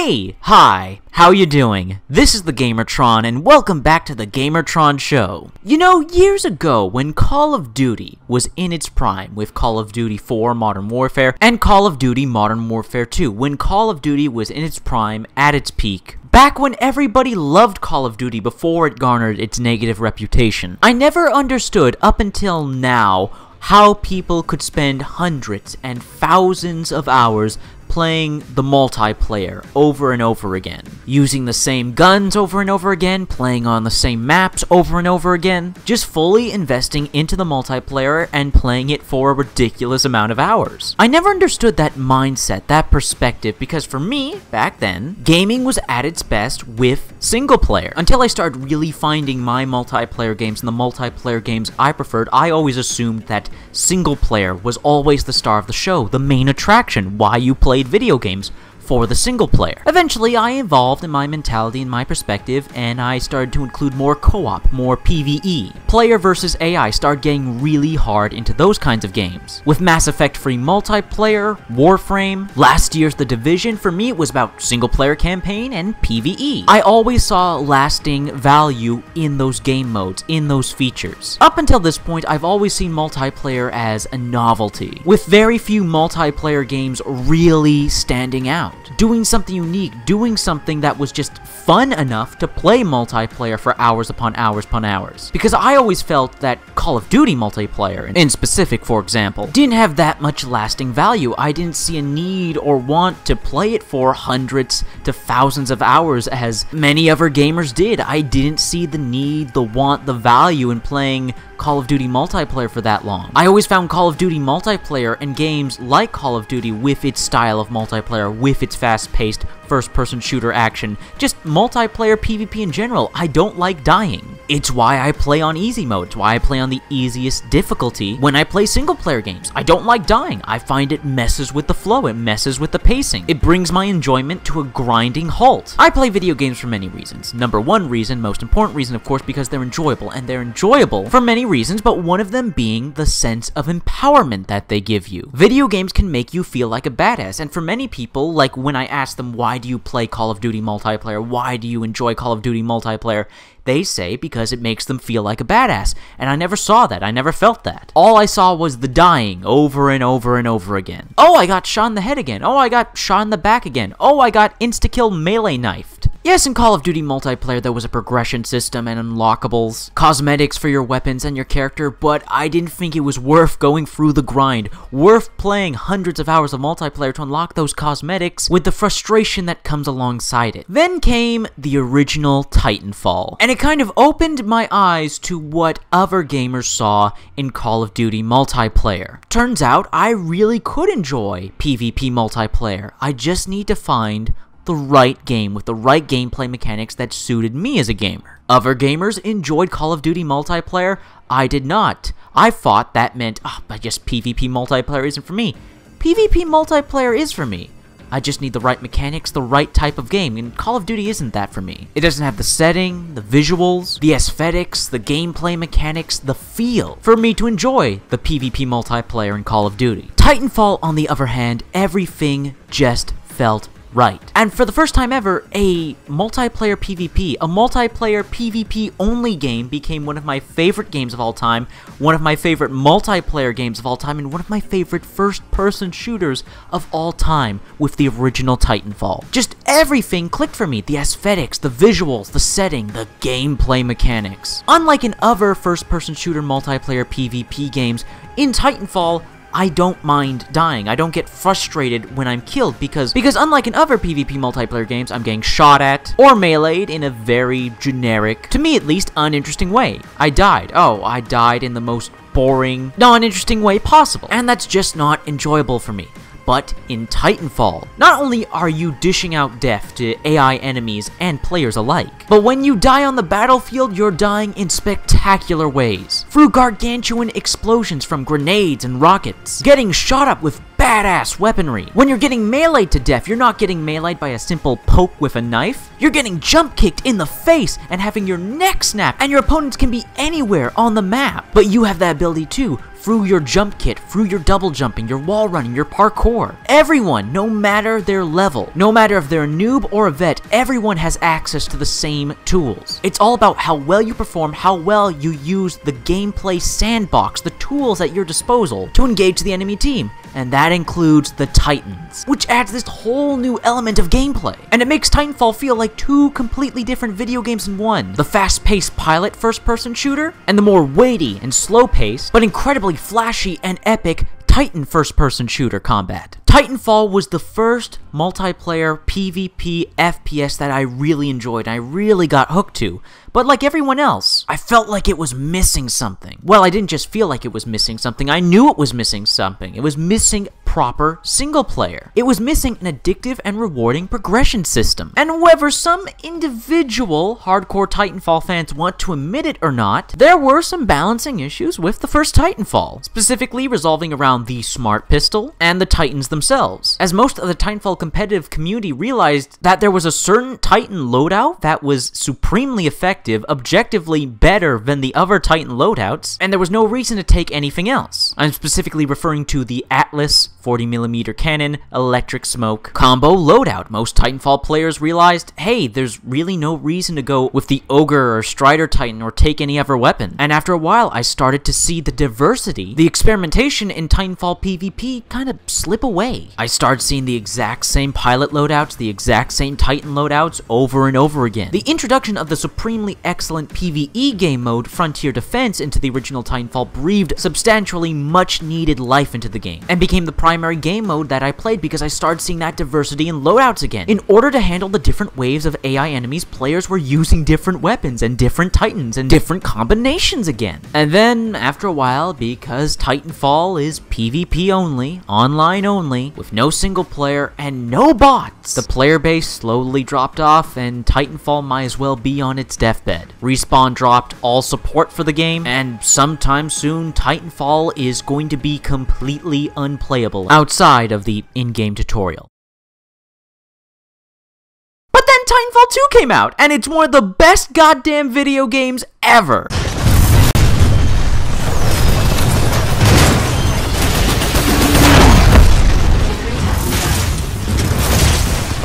Hi, how you doing? This is the Gamertron, and welcome back to the Gamertron Show. You know, years ago, when Call of Duty was in its prime, with Call of Duty 4 Modern Warfare and Call of Duty Modern Warfare 2, when Call of Duty was in its prime, at its peak, back when everybody loved Call of Duty before it garnered its negative reputation, I never understood, up until now, how people could spend hundreds and thousands of hours playing the multiplayer over and over again, using the same guns over and over again, playing on the same maps over and over again, just fully investing into the multiplayer and playing it for a ridiculous amount of hours. I never understood that mindset, that perspective, because for me, back then, gaming was at its best with single player. Until I started really finding my multiplayer games and the multiplayer games I preferred, I always assumed that single player was always the star of the show, the main attraction, why you played video games for the single player. Eventually, I evolved in my mentality and my perspective, and I started to include more co-op, more PvE. Player versus AI started getting really hard into those kinds of games. With Mass Effect free multiplayer, Warframe, last year's The Division, for me it was about single player campaign and PvE. I always saw lasting value in those game modes, in those features. Up until this point, I've always seen multiplayer as a novelty, with very few multiplayer games really standing out. Doing something unique, doing something that was just fun enough to play multiplayer for hours upon hours upon hours. Because I always felt that Call of Duty multiplayer, in specific for example, didn't have that much lasting value. I didn't see a need or want to play it for hundreds to thousands of hours as many other gamers did. I didn't see the need, the want, the value in playing Call of Duty multiplayer for that long. I always found Call of Duty multiplayer and games like Call of Duty with its style of multiplayer, with its fast-paced first-person shooter action, just multiplayer PvP in general. I don't like dying. It's why I play on easy mode. It's why I play on the easiest difficulty when I play single-player games. I don't like dying. I find it messes with the flow. It messes with the pacing. It brings my enjoyment to a grinding halt. I play video games for many reasons. Number one reason, most important reason, of course, because they're enjoyable. And they're enjoyable for many reasons, but one of them being the sense of empowerment that they give you. Video games can make you feel like a badass, and for many people, like when I ask them, why do you play Call of Duty multiplayer? Why do you enjoy Call of Duty multiplayer? They say because it makes them feel like a badass, and I never saw that. I never felt that. All I saw was the dying over and over and over again. Oh, I got shot in the head again. Oh, I got shot in the back again. Oh, I got insta-kill melee knifed. Yes, in Call of Duty multiplayer there was a progression system and unlockables, cosmetics for your weapons and your character, but I didn't think it was worth going through the grind, worth playing hundreds of hours of multiplayer to unlock those cosmetics with the frustration that comes alongside it. Then came the original Titanfall, and it kind of opened my eyes to what other gamers saw in Call of Duty multiplayer. Turns out I really could enjoy PvP multiplayer. I just need to find the right game with the right gameplay mechanics that suited me as a gamer. Other gamers enjoyed Call of Duty multiplayer. I did not. I thought that meant, but just PvP multiplayer isn't for me. PvP multiplayer is for me. I just need the right mechanics, the right type of game, and Call of Duty isn't that for me. It doesn't have the setting, the visuals, the aesthetics, the gameplay mechanics, the feel for me to enjoy the PvP multiplayer in Call of Duty. Titanfall, on the other hand, everything just felt right. And for the first time ever, a multiplayer PvP only game became one of my favorite games of all time, one of my favorite multiplayer games of all time, and one of my favorite first-person shooters of all time with the original Titanfall. Just everything clicked for me. The aesthetics, the visuals, the setting, the gameplay mechanics. Unlike in other first-person shooter multiplayer PvP games, in Titanfall, I don't mind dying. I don't get frustrated when I'm killed because unlike in other PvP multiplayer games, I'm getting shot at or meleeed in a very generic, to me at least, uninteresting way. I died. Oh, I died in the most boring, non-interesting way possible. And that's just not enjoyable for me. But in Titanfall, not only are you dishing out death to AI enemies and players alike, but when you die on the battlefield, you're dying in spectacular ways. Through gargantuan explosions from grenades and rockets, getting shot up with badass weaponry. When you're getting meleeed to death, you're not getting meleeed by a simple poke with a knife. You're getting jump kicked in the face and having your neck snap, and your opponents can be anywhere on the map. But you have that ability too, through your jump kit, through your double jumping, your wall running, your parkour. Everyone, no matter their level, no matter if they're a noob or a vet, everyone has access to the same tools. It's all about how well you perform, how well you use the gameplay sandbox, the tools at your disposal to engage the enemy team. And that includes the Titans, which adds this whole new element of gameplay. And it makes Titanfall feel like two completely different video games in one. The fast-paced pilot first-person shooter, and the more weighty and slow-paced, but incredibly flashy and epic Titan first-person shooter combat. Titanfall was the first multiplayer PvP FPS that I really enjoyed and I really got hooked to. But like everyone else, I felt like it was missing something. Well, I didn't just feel like it was missing something, I knew it was missing something. It was missing proper single player. It was missing an addictive and rewarding progression system. And whether some individual hardcore Titanfall fans want to admit it or not, there were some balancing issues with the first Titanfall, specifically resolving around the smart pistol and the Titans themselves, as most of the Titanfall competitive community realized that there was a certain Titan loadout that was supremely effective, objectively better than the other Titan loadouts, and there was no reason to take anything else. I'm specifically referring to the Atlas 40mm cannon electric smoke combo loadout. Most Titanfall players realized, hey, there's really no reason to go with the Ogre or Strider Titan or take any other weapon. And after a while, I started to see the diversity, the experimentation in Titanfall PvP kind of slip away. I started seeing the exact same pilot loadouts, the exact same Titan loadouts over and over again. The introduction of the supremely excellent PvE game mode, Frontier Defense, into the original Titanfall breathed substantially much needed life into the game, and became the primary game mode that I played because I started seeing that diversity in loadouts again. In order to handle the different waves of AI enemies, players were using different weapons and different Titans and different combinations again. And then, after a while, because Titanfall is PvP only, online only, with no single player and no bots, the player base slowly dropped off and Titanfall might as well be on its deathbed. Respawn dropped all support for the game, and sometime soon Titanfall is going to be completely unplayable outside of the in-game tutorial. But then Titanfall 2 came out, and it's one of the best goddamn video games ever!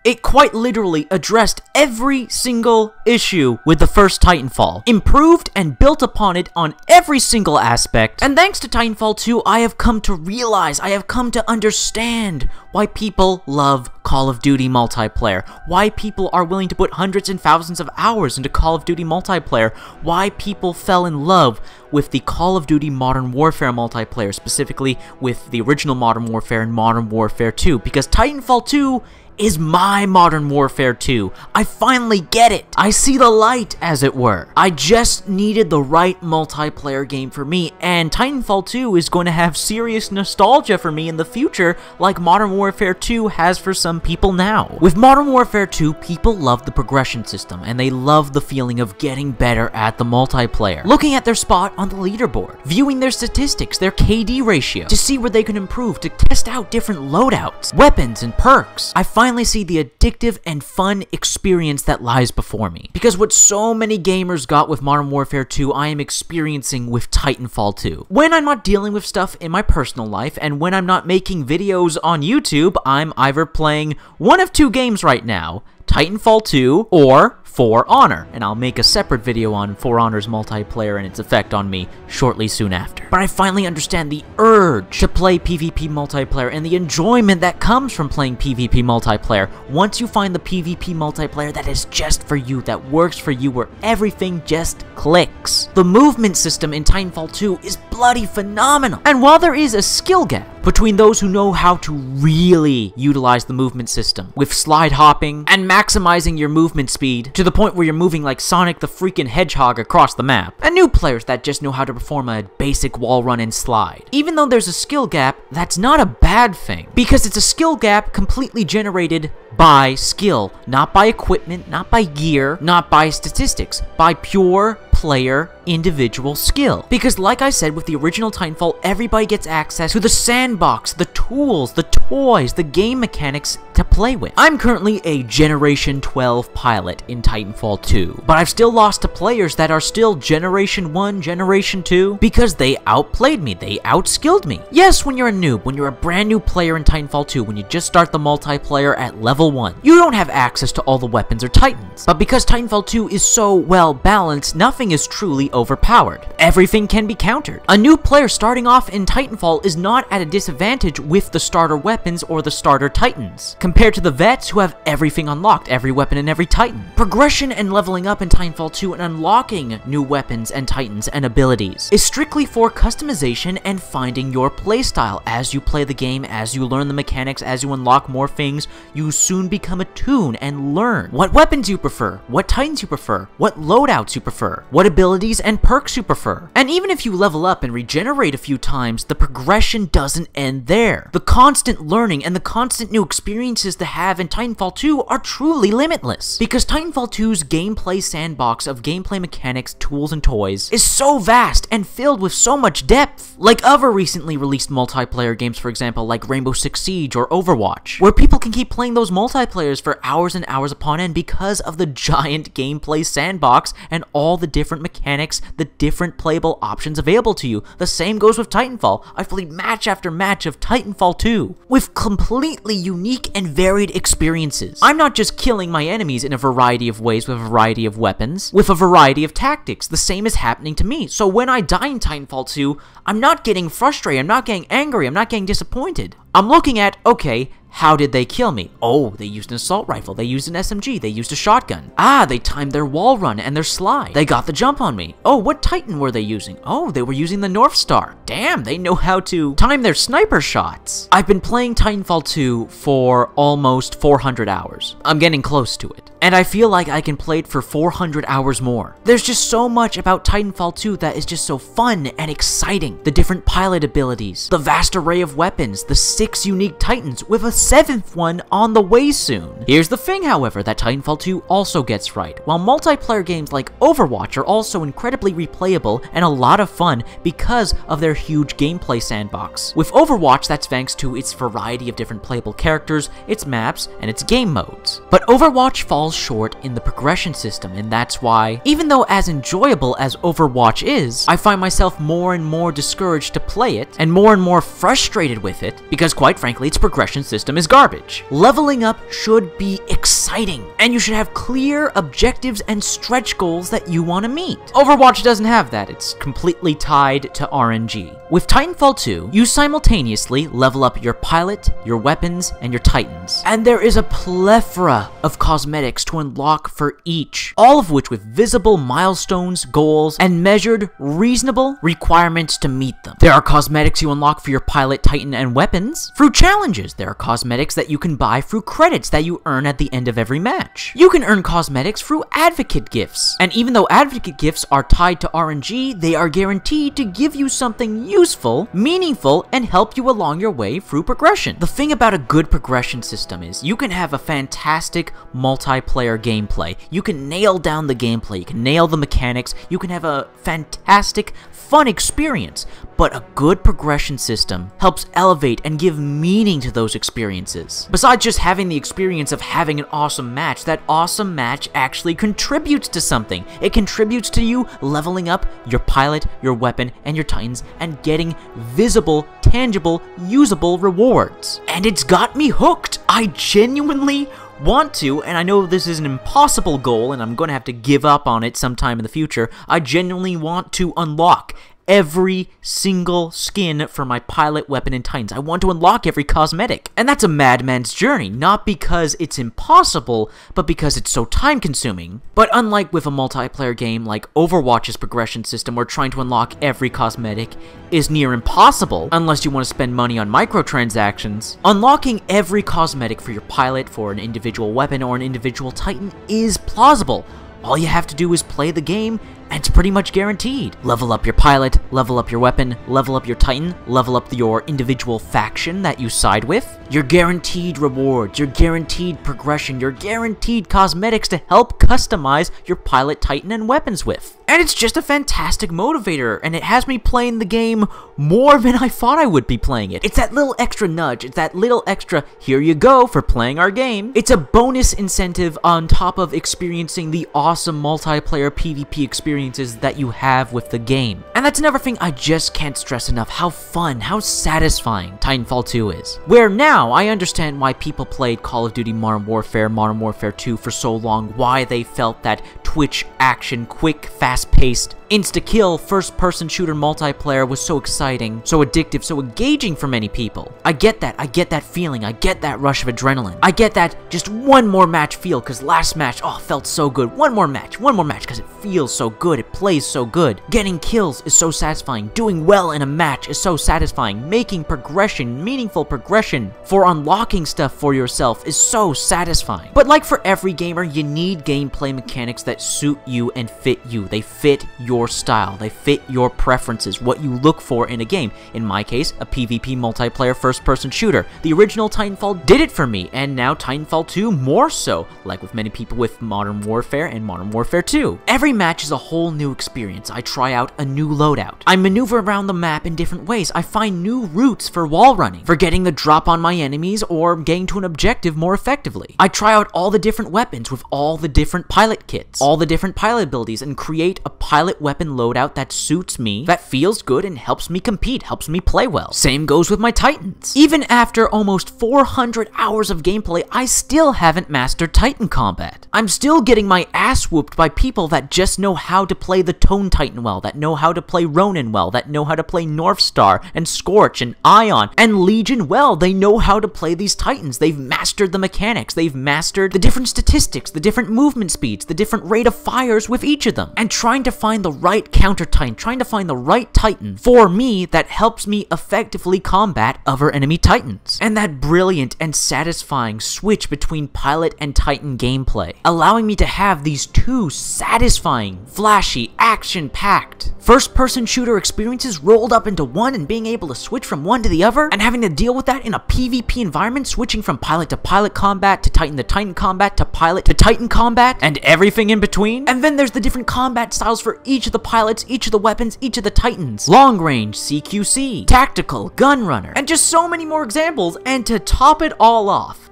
It quite literally addressed every single issue with the first Titanfall, improved and built upon it on every single aspect, and thanks to Titanfall 2, I have come to realize, I have come to understand why people love Call of Duty multiplayer, why people are willing to put hundreds and thousands of hours into Call of Duty multiplayer, why people fell in love with the Call of Duty Modern Warfare multiplayer, specifically with the original Modern Warfare and Modern Warfare 2, because Titanfall 2 is my Modern Warfare 2. I finally get it. I see the light, as it were. I just needed the right multiplayer game for me, and Titanfall 2 is going to have serious nostalgia for me in the future, like Modern Warfare 2 has for some people now. With Modern Warfare 2, people love the progression system, and they love the feeling of getting better at the multiplayer. Looking at their spot on the leaderboard, viewing their statistics, their KD ratio, to see where they can improve, to test out different loadouts, weapons, and perks. I finally see the addictive and fun experience that lies before me. Because what so many gamers got with Modern Warfare 2, I am experiencing with Titanfall 2. When I'm not dealing with stuff in my personal life, and when I'm not making videos on YouTube, I'm either playing one of two games right now, Titanfall 2 or For Honor, and I'll make a separate video on For Honor's multiplayer and its effect on me shortly soon after. But I finally understand the urge to play PvP multiplayer and the enjoyment that comes from playing PvP multiplayer once you find the PvP multiplayer that is just for you, that works for you, where everything just clicks. The movement system in Titanfall 2 is bloody phenomenal, and while there is a skill gap between those who know how to really utilize the movement system, with slide hopping and maximizing your movement speed to the point where you're moving like Sonic the freaking Hedgehog across the map, and new players that just know how to perform a basic wall run and slide. Even though there's a skill gap, that's not a bad thing, because it's a skill gap completely generated by skill, not by equipment, not by gear, not by statistics, by pure player individual skill. Because like I said, with the original Titanfall, everybody gets access to the sandbox, the tools, the toys, the game mechanics to play with. I'm currently a Generation 12 pilot in Titanfall 2, but I've still lost to players that are still Generation 1, Generation 2, because they outplayed me, they outskilled me. Yes, when you're a noob, when you're a brand new player in Titanfall 2, when you just start the multiplayer at level 1, you don't have access to all the weapons or titans. But because Titanfall 2 is so well balanced, nothing is truly overpowered. Everything can be countered. A new player starting off in Titanfall is not at a disadvantage with the starter weapons or the starter titans, compared to the vets who have everything unlocked, every weapon and every titan. Progression and leveling up in Titanfall 2 and unlocking new weapons and titans and abilities is strictly for customization and finding your playstyle. As you play the game, as you learn the mechanics, as you unlock more things, you soon become attuned and learn what weapons you prefer, what titans you prefer, what loadouts you prefer, what abilities and perks you prefer. And even if you level up and regenerate a few times, the progression doesn't end there. The constant learning and the constant new experiences to have in Titanfall 2 are truly limitless, because Titanfall 2's gameplay sandbox of gameplay mechanics, tools, and toys is so vast and filled with so much depth. Like other recently released multiplayer games, for example, like Rainbow Six Siege or Overwatch, where people can keep playing those multiplayers for hours and hours upon end because of the giant gameplay sandbox and all the different mechanics, the different playable options available to you. The same goes with Titanfall. I've played match after match of Titanfall 2 with completely unique and varied experiences. I'm not just killing my enemies in a variety of ways with a variety of weapons, with a variety of tactics. The same is happening to me. So when I die in Titanfall 2, I'm not getting frustrated, I'm not getting angry, I'm not getting disappointed. I'm looking at, okay, how did they kill me? Oh, they used an assault rifle, they used an SMG, they used a shotgun. Ah, they timed their wall run and their slide. They got the jump on me. Oh, what Titan were they using? Oh, they were using the North Star. Damn, they know how to time their sniper shots. I've been playing Titanfall 2 for almost 400 hours. I'm getting close to it, and I feel like I can play it for 400 hours more. There's just so much about Titanfall 2 that is just so fun and exciting. The different pilot abilities, the vast array of weapons, the 6 unique titans with a 7th one on the way soon. Here's the thing, however, that Titanfall 2 also gets right. While multiplayer games like Overwatch are also incredibly replayable and a lot of fun because of their huge gameplay sandbox. With Overwatch, that's thanks to its variety of different playable characters, its maps, and its game modes. But Overwatch falls short in the progression system, and that's why, even though as enjoyable as Overwatch is, I find myself more and more discouraged to play it, and more frustrated with it, because quite frankly, its progression system is garbage. Leveling up should be exciting, and you should have clear objectives and stretch goals that you want to meet. Overwatch doesn't have that. It's completely tied to RNG. With Titanfall 2, you simultaneously level up your pilot, your weapons, and your titans. And there is a plethora of cosmetics to unlock for each, all of which with visible milestones, goals, and measured, reasonable requirements to meet them. There are cosmetics you unlock for your pilot, titan, and weapons through challenges. There are cosmetics that you can buy through credits that you earn at the end of every match. You can earn cosmetics through advocate gifts, and even though advocate gifts are tied to RNG, they are guaranteed to give you something useful, meaningful, and help you along your way through progression. The thing about a good progression system is you can have a fantastic multiplayer gameplay. You can nail down the gameplay, you can nail the mechanics, you can have a fantastic, fun experience, but a good progression system helps elevate and give meaning to those experiences. Besides just having the experience of having an awesome match, that awesome match actually contributes to something. It contributes to you leveling up your pilot, your weapon, and your titans, and getting visible, tangible, usable rewards. And it's got me hooked. I genuinely want to, and I know this is an impossible goal and I'm going to have to give up on it sometime in the future, I genuinely want to unlock every single skin for my pilot, weapon, and titans. I want to unlock every cosmetic. And that's a madman's journey, not because it's impossible, but because it's so time-consuming. But unlike with a multiplayer game like Overwatch's progression system, where trying to unlock every cosmetic is near impossible, unless you want to spend money on microtransactions, unlocking every cosmetic for your pilot, for an individual weapon, or an individual titan is plausible. All you have to do is play the game, and it's pretty much guaranteed. Level up your pilot, level up your weapon, level up your titan, level up your individual faction that you side with. You're guaranteed rewards, you're guaranteed progression, you're guaranteed cosmetics to help customize your pilot, titan, and weapons with. And it's just a fantastic motivator, and it has me playing the game more than I thought I would be playing it. It's that little extra nudge, it's that little extra, here you go for playing our game. It's a bonus incentive on top of experiencing the awesome multiplayer PvP experiences that you have with the game. And that's another thing I just can't stress enough, how fun, how satisfying Titanfall 2 is. Where now, I understand why people played Call of Duty Modern Warfare 2 for so long, why they felt that Twitch action, quick, fast-paced, insta-kill, first-person shooter multiplayer was so exciting, so addictive, so engaging for many people. I get that feeling, I get that rush of adrenaline. I get that just one more match feel, because last match, oh, felt so good. One more match, because it feels so good, it plays so good. Getting kills is so satisfying, doing well in a match is so satisfying, making progression, meaningful progression for unlocking stuff for yourself is so satisfying. But like for every gamer, you need gameplay mechanics that suit you and fit you. They fit your style, they fit your preferences, what you look for in a game. In my case, a PvP multiplayer first-person shooter. The original Titanfall did it for me, and now Titanfall 2 more so, like with many people with Modern Warfare and Modern Warfare 2. Every match is a whole new experience. I try out a new loadout. I maneuver around the map in different ways. I find new routes for wall running, for getting the drop on my enemies, or getting to an objective more effectively. I try out all the different weapons with all the different pilot kits, all the different pilot abilities, and create a pilot weapon loadout that suits me, that feels good, and helps me compete, helps me play well. Same goes with my Titans. Even after almost 400 hours of gameplay, I still haven't mastered Titan combat. I'm still getting my ass whooped by people that just know how to play the Tone Titan well, that know how to play Ronin well, that know how to play Northstar and Scorch and Ion and Legion well. They know how to play these Titans. They've mastered the mechanics. They've mastered the different statistics, the different movement speeds, the different rate of fires with each of them. And trying to find the right counter Titan, trying to find the right Titan for me that helps me effectively combat other enemy Titans. And that brilliant and satisfying switch between pilot and Titan gameplay, allowing me to have these two satisfying, flashy, action-packed first-person shooter experiences rolled up into one, and being able to switch from one to the other, and having to deal with that in a PvP environment, switching from pilot to pilot combat, to Titan combat, to pilot to Titan combat, and everything in between. And then there's the different combat styles for each of the pilots, each of the weapons, each of the Titans. Long range, CQC, tactical, gun runner, and just so many more examples. And to top it all off,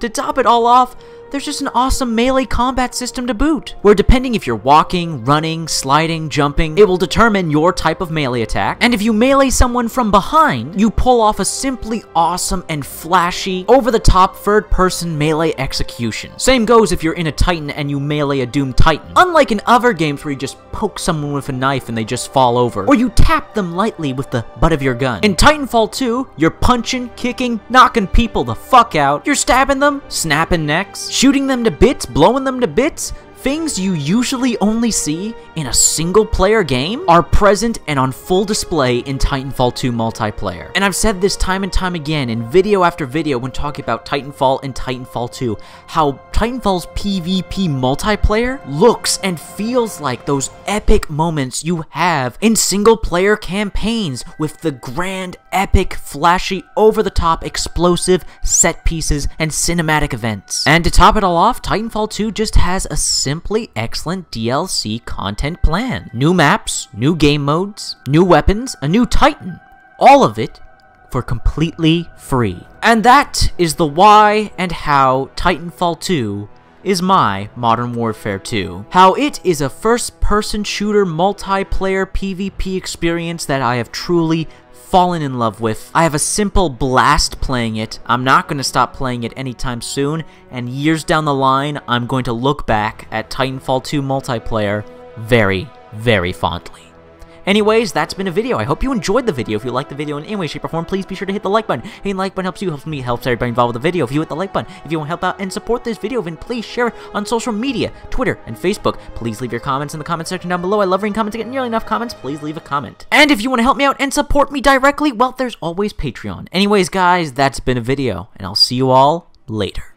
there's just an awesome melee combat system to boot, where depending if you're walking, running, sliding, jumping, it will determine your type of melee attack, and if you melee someone from behind, you pull off a simply awesome and flashy, over-the-top third-person melee execution. Same goes if you're in a Titan and you melee a doomed Titan. Unlike in other games where you just poke someone with a knife and they just fall over, or you tap them lightly with the butt of your gun. In Titanfall 2, you're punching, kicking, knocking people the fuck out, you're stabbing them, snapping necks, shooting them to bits, blowing them to bits. Things you usually only see in a single-player game are present and on full display in Titanfall 2 multiplayer. And I've said this time and time again in video after video when talking about Titanfall and Titanfall 2, how Titanfall's PvP multiplayer looks and feels like those epic moments you have in single-player campaigns with the grand, epic, flashy, over-the-top, explosive set pieces and cinematic events. And to top it all off, Titanfall 2 just has a simply excellent DLC content plan. New maps, new game modes, new weapons, a new Titan. All of it for completely free. And that is the why and how Titanfall 2 is my Modern Warfare 2. How it is a first-person shooter multiplayer PvP experience that I have truly fallen in love with. I have a simple blast playing it. I'm not going to stop playing it anytime soon, and years down the line, I'm going to look back at Titanfall 2 multiplayer very, very fondly. Anyways, that's been a video. I hope you enjoyed the video. If you liked the video in any way, shape, or form, please be sure to hit the like button. Hitting the like button helps you, helps me, helps everybody involved with the video. If you hit the like button, if you want to help out and support this video, then please share it on social media, Twitter and Facebook. Please leave your comments in the comment section down below. I love reading comments. I get nearly enough comments. Please leave a comment. And if you want to help me out and support me directly, well, there's always Patreon. Anyways, guys, that's been a video, and I'll see you all later.